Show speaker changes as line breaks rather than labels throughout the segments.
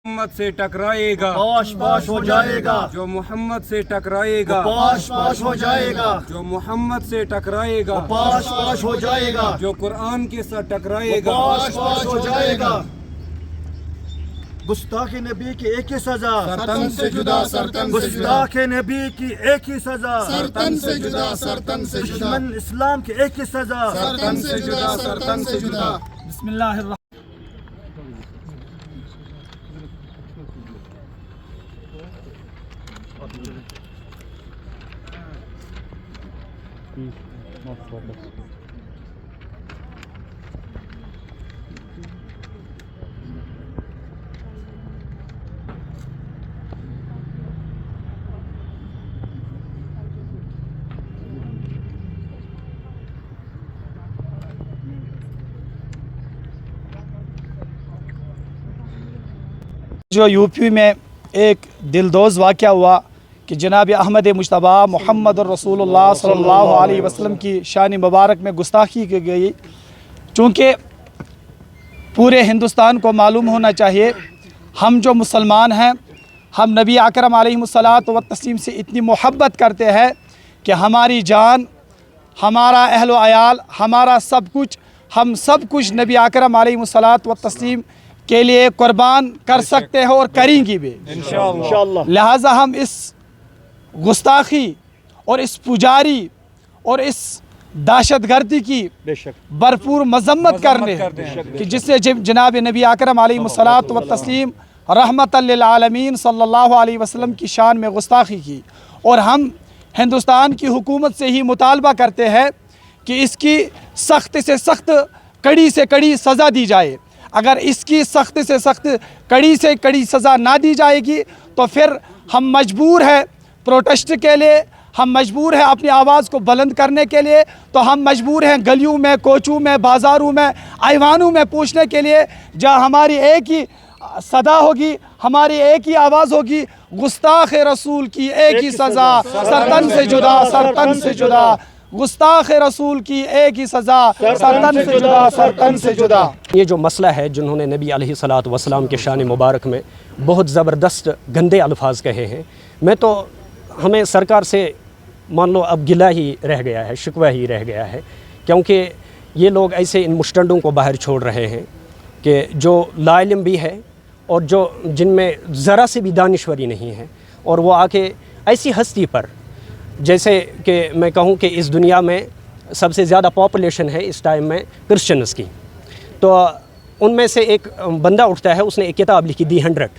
मोहम्मद से टकराएगा
पाश पाश हो जाएगा,
जो मोहम्मद से टकराएगा
पाश पाश हो जाएगा,
जो मोहम्मद से टकराएगा
पाश पाश हो जाएगा,
जो कुरान के साथ टकराएगा
पाश पाश हो जाएगा। गुस्ताखे नबी की एक ही सजा,
सरतन से जुदा, सरतन से जुदा,
गुस्ताखे नबी की एक ही सजा,
सरतन से जुदा, सरतन से जुदा,
दुश्मन इस्लाम की एक ही सजा।
सरतन से जुदा, सरतन से जुदा।
बिस्मिल्लाहिर्रहमान जो यूपी में एक दिलदोज़ वाक़या हुआ कि जनाब अहमद मुश्तबा मोहम्मद रसूलुल्लाह सल्लल्लाहु अलैहि वसल्लम की शान मुबारक में गुस्ताखी की गई। चूँकि पूरे हिंदुस्तान को मालूम होना चाहिए, हम जो मुसलमान हैं, हम नबी अकरम अलैहिस्सलातु व तस्लीम से इतनी मोहब्बत करते हैं कि हमारी जान, हमारा अहलो अयाल, हमारा सब कुछ, हम सब कुछ नबी अकरम अलैहिस्सलातु व तस्लीम के लिए कुर्बान कर सकते हैं और करेंगी भी इंशाअल्लाह। लिहाजा हम इस गुस्ताखी और इस पुजारी और इस दहशतगर्दी की भरपूर मजम्मत करने कि जिससे जनाब नबी अकरम अलैहिस्सलातु व तस्लीम रहमतल लिल आलमीन सल्लल्लाहु अलैहि वसल्लम की शान में गुस्ताखी की। और हम हिंदुस्तान की हुकूमत से ही मुतालबा करते हैं कि इसकी सख्त से सख्त, कड़ी से कड़ी सज़ा दी जाए। अगर इसकी सख्त से सख्त, कड़ी से कड़ी सज़ा ना दी जाएगी तो फिर हम मजबूर हैं प्रोटेस्ट के लिए, हम मजबूर हैं अपनी आवाज़ को बुलंद करने के लिए। तो हम मजबूर हैं गलियों में, कोचों में, बाज़ारों में, आइवानों में पूछने के लिए, जहाँ हमारी एक ही सदा होगी, हमारी एक ही आवाज़ होगी, गुस्ताख रसूल की एक ही सज़ा, सरतन से जुदा, सरतन से जुदा, गुस्ताख रसूल की एक ही सज़ा, सरतन से जुदा, सरतन से जुदा।
ये जो मसला है, जिन्होंने नबी अलैहिस्सलातु वस्सलाम के शान मुबारक में बहुत ज़बरदस्त गंदे अल्फाज कहे हैं, मैं तो हमें सरकार से मान लो अब गिला ही रह गया है, शिकवा ही रह गया है, क्योंकि ये लोग ऐसे इन मुस्टंडों को बाहर छोड़ रहे हैं कि जो लाइल्म भी है और जो जिनमें ज़रा से भी दानिश्वरी नहीं है, और वो आके ऐसी हस्ती पर, जैसे कि मैं कहूँ कि इस दुनिया में सबसे ज़्यादा पॉपुलेशन है इस टाइम में क्रिश्चियंस की, तो उनमें से एक बंदा उठता है, उसने एक किताब लिखी दी 100,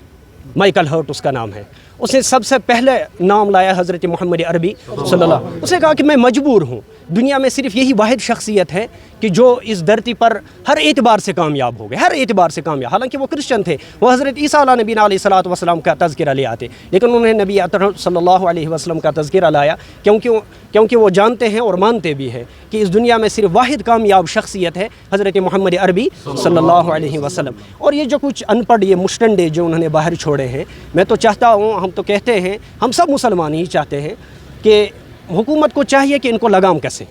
माइकल हर्ट उसका नाम है। उसने सबसे पहले नाम लाया हज़रत मोहम्मद अरबी सल्लल्लाहु। उसने कहा कि मैं मजबूर हूँ, दुनिया में सिर्फ यही वाहिद शख्सियत है कि जो इस धरती पर हर एतबार से कामयाब हो गए, हर एतबार से कामयाब। हालांकि वो क्रिश्चियन थे, वो हज़रत ईसा नबी अलैहिस्सलातु वस्सलाम का तज़किरा ले आते, लेकिन उन्होंने नबी सल्लल्लाहु अलैहि वसल्लम का तज़किरा लाया क्योंकि वो जानते हैं और मानते भी हैं कि इस दुनिया में सिर्फ वाहिद कामयाब शख्सियत है हज़रत मोहम्मद अरबी सल्लल्लाहु अलैहि वसल्लम। और ये जो कुछ अनपढ़, ये मुस्टंडे जो उन्होंने बाहर छोड़े हैं, मैं तो चाहता हूँ, हम तो कहते हैं, हम सब मुसलमान ही चाहते हैं कि हुकूमत को चाहिए कि इनको लगाम कसे,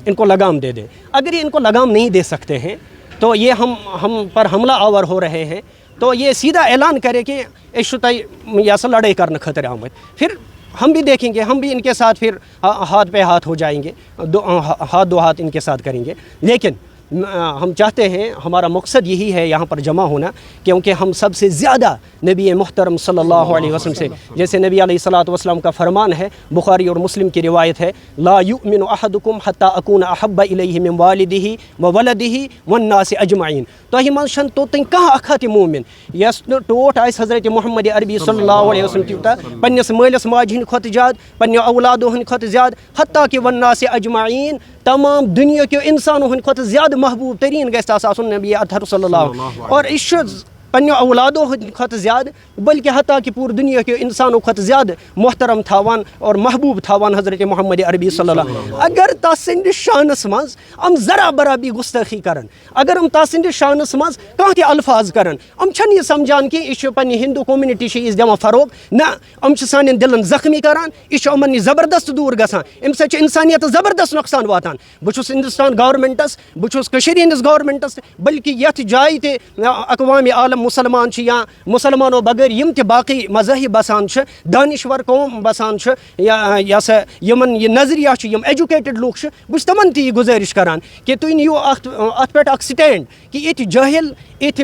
इनको लगाम दे दे। अगर ये इनको लगाम नहीं दे सकते हैं तो ये हम पर हमला आवर हो रहे हैं, तो ये सीधा ऐलान करे कि इश्तई यास लड़ाई करने खतरे आमद, फिर हम भी देखेंगे, हम भी इनके साथ फिर हाथ पे हाथ हो जाएंगे, दो हाथ इनके साथ करेंगे। लेकिन हम चाहते हैं, हमारा मकसद यही है यहाँ पर जमा होना, क्योंकि हम सबसे ज़्यादा नबी मुहतरम सल्लल्लाहु अलैहि वसल्लम से, जैसे नबी अलैहिस्सलातु वस्सलाम का फरमान है, बुखारी और मुस्लिम की रिवायत है, ला युमिनु अहदुकुम हत्ता अकूना अहब्बा इलैहि मिन वालिदिही व वलदिही वन्नासि अजमईन। तो ही मनशन तो तिन कहाँ अखत मोमिन यस टोट आस हज़रत मोहम्मद अरबी सल्लल्लाहु अलैहि वसल्लम त्यूता पन्नस मालिस माज हिंद खत ज़्यादा, पन्ने औलादों हिंद खत ज़्यादा, हत्ता कि वन्नासि अजमईन, तमाम दुनिया के इंसानों हिंद खत ज़्यादा महबूब तरीन गैस नबी अतहर सल्लल्लाहु, और इस पन्ने औलादों खत ज़्यादा, बल्कि हता कि पूरी दुनिया के इंसानों खत ज़्यादा मोहतरम थावान और महबूब थावान हज़रत मोहम्मद अरबी सल्लल्लाहु। अगर तसिंद शानस मज हम ज़रा बरा भी गुस्ताखी करन, अगर हम तसिंद शानस मज कहाँ ते अल्फाज करन, हम छन ये समझान कि यह पन्ने हिंदू कम्युनिटी इस दिवान फरोग ना, हम सान दिलन जख्मी करान, यह अमन ज़बरदस्त दूर गसान, अम से इंसानियत ज़बरदस्त नुकसान वातान। बहुस हिंदुस्तान गवर्नमेंटस, बहुस कश्मीर हंदिस गवर्नमेंटस, बल्कि यथ जाय ते अक़वाम आलम مسلمان چھ یا مسلمانوں بغیر یم تہ باقی مذاہب بسان چھ دانشور قوم بسان چھ یا سا یمن یہ نظریہ چھ یم ایجوکیٹڈ لوگ چھ بس تمن تی گزارش کران کہ تُہۍ نِیِو ات پٮ۪ٹھ اکھ سٹینڈ کہ یتھ جاہل یتھ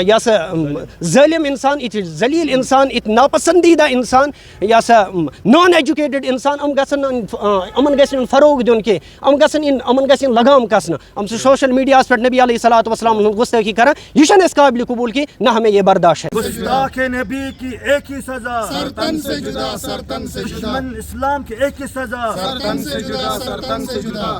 یا سا ظالم انسان یتھ ذلیل انسان یتھ ناپسندیدہ انسان یا سا نان ایجوکیٹڈ انسان امن گژھن فروغ دیُن کہ امن گژھن لگام کسن سے سوشل میڈیا پہ نبی علیہ الصلوۃ والسلام گستاخی کران یہ چھنہ اس قابل قبول کی نہ ہمیں یہ برداشت ہے.
گستاخ نبی کی ایک ہی سزا,
سرتن سے جدا, سرتن سے جدا,
دشمن اسلام کی ایک ہی سزا,
سرتن سے جدا, سرتن سے جدا.